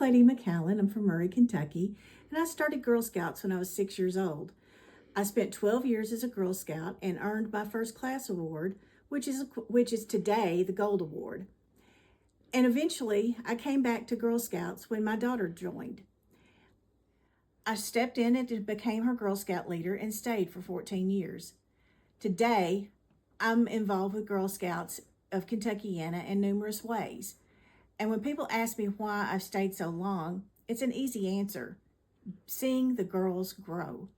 Claydean McCallon. I'm from Murray, Kentucky, and I started Girl Scouts when I was 6 years old. I spent 12 years as a Girl Scout and earned my first class award, which is today the Gold Award. And eventually, I came back to Girl Scouts when my daughter joined. I stepped in and became her Girl Scout leader and stayed for 14 years. Today, I'm involved with Girl Scouts of Kentuckiana in numerous ways. And when people ask me why I've stayed so long, it's an easy answer: seeing the girls grow.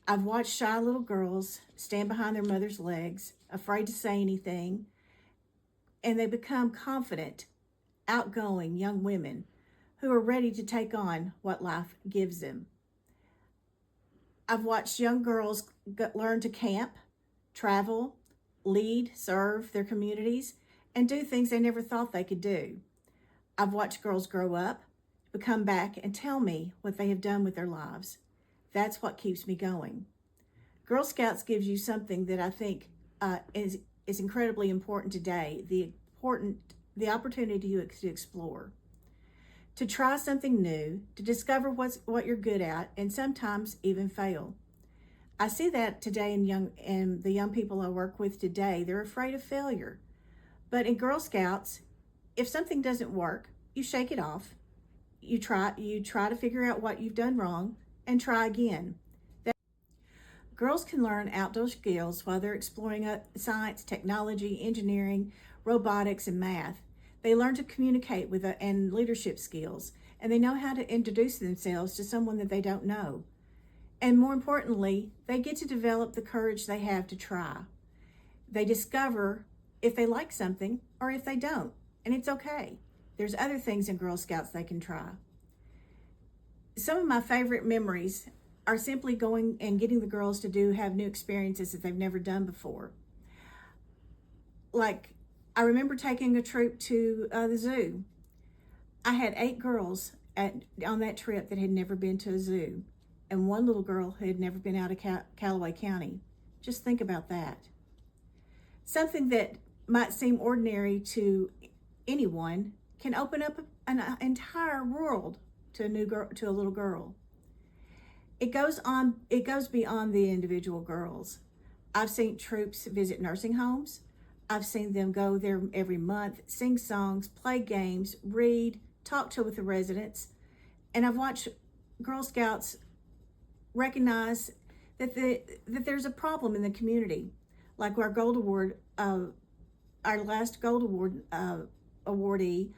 I've watched shy little girls stand behind their mother's legs, afraid to say anything, and they become confident, outgoing young women who are ready to take on what life gives them. I've watched young girls learn to camp, travel, lead, serve their communities, and do things they never thought they could do. I've watched girls grow up, come back, and tell me what they have done with their lives. That's what keeps me going. Girl Scouts gives you something that I think is incredibly important today: the opportunity to explore, to try something new, to discover what you're good at, and sometimes even fail. I see that today in the young people I work with today. They're afraid of failure. But in Girl Scouts, if something doesn't work, you shake it off. You try to figure out what you've done wrong and try again. Girls can learn outdoor skills while they're exploring science, technology, engineering, robotics, and math. They learn to communicate and leadership skills, and they know how to introduce themselves to someone that they don't know. And more importantly, they get to develop the courage they have to try. They discover if they like something or if they don't, and it's okay. There's other things in Girl Scouts they can try. Some of my favorite memories are simply going and getting the girls to have new experiences that they've never done before. Like, I remember taking a trip to the zoo. I had 8 girls on that trip that had never been to a zoo, and 1 little girl who had never been out of Callaway County. Just think about that. Something that might seem ordinary to anyone can open up an entire world to a little girl. It goes beyond the individual girls. I've seen troops visit nursing homes. I've seen them go there every month, sing songs, play games, read, talk with the residents. And I've watched Girl Scouts recognize that there's a problem in the community. Like our Gold Award, our last Gold Award awardee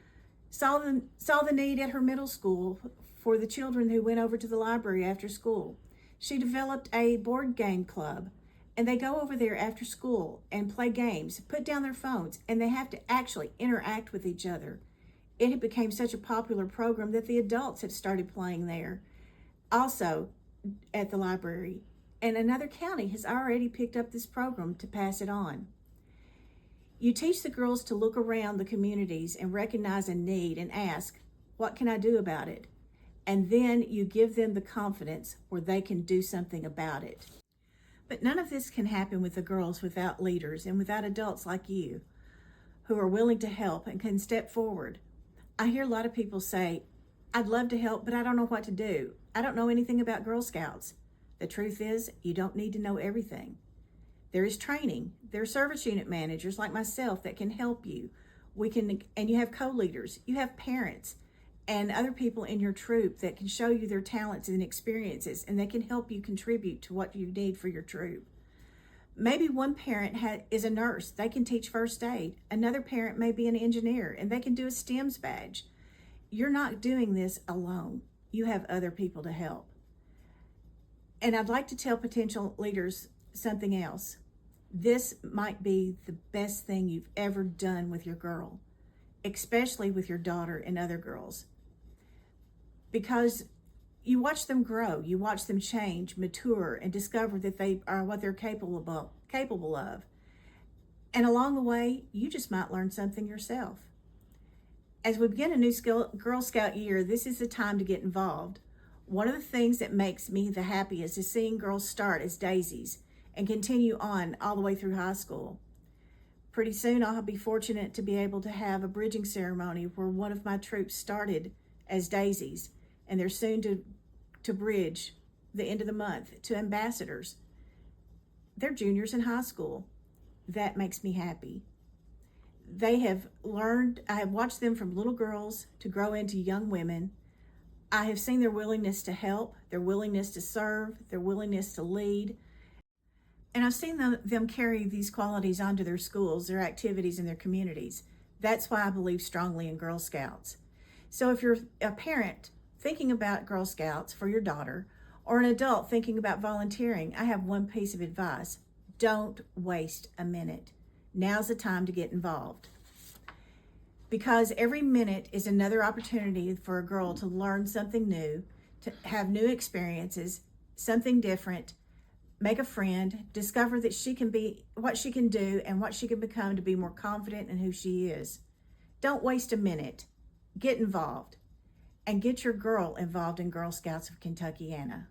saw the need at her middle school for the children who went over to the library after school. She developed a board game club, and they go over there after school and play games, put down their phones, and they have to actually interact with each other. It became such a popular program that the adults have started playing there, also at the library. And another county has already picked up this program to pass it on. You teach the girls to look around the communities and recognize a need and ask, what can I do about it? And then you give them the confidence where they can do something about it. But none of this can happen with the girls without leaders and without adults like you who are willing to help and can step forward. I hear a lot of people say, I'd love to help, but I don't know what to do. I don't know anything about Girl Scouts. The truth is, you don't need to know everything. There is training. There are service unit managers like myself that can help you. And you have co-leaders. You have parents and other people in your troop that can show you their talents and experiences, and they can help you contribute to what you need for your troop. Maybe one parent is a nurse. They can teach first aid. Another parent may be an engineer, and they can do a STEMS badge. You're not doing this alone. You have other people to help. And I'd like to tell potential leaders something else. This might be the best thing you've ever done with your girl, especially with your daughter and other girls, because you watch them grow, you watch them change, mature, and discover that they are what they're capable of. And along the way, you just might learn something yourself. As we begin a new Girl Scout year, this is the time to get involved. One of the things that makes me the happiest is seeing girls start as daisies and continue on all the way through high school. Pretty soon I'll be fortunate to be able to have a bridging ceremony where one of my troops started as daisies, and they're soon to bridge the end of the month to ambassadors. They're juniors in high school. That makes me happy. They have learned, I have watched them from little girls to grow into young women. I have seen their willingness to help, their willingness to serve, their willingness to lead. And I've seen them carry these qualities onto their schools, their activities, and their communities. That's why I believe strongly in Girl Scouts. So if you're a parent thinking about Girl Scouts for your daughter, or an adult thinking about volunteering, I have one piece of advice. Don't waste a minute. Now's the time to get involved. Because every minute is another opportunity for a girl to learn something new, to have new experiences, something different, make a friend, discover that she can be what she can do and what she can become to be more confident in who she is. Don't waste a minute. Get involved. And get your girl involved in Girl Scouts of Kentuckiana.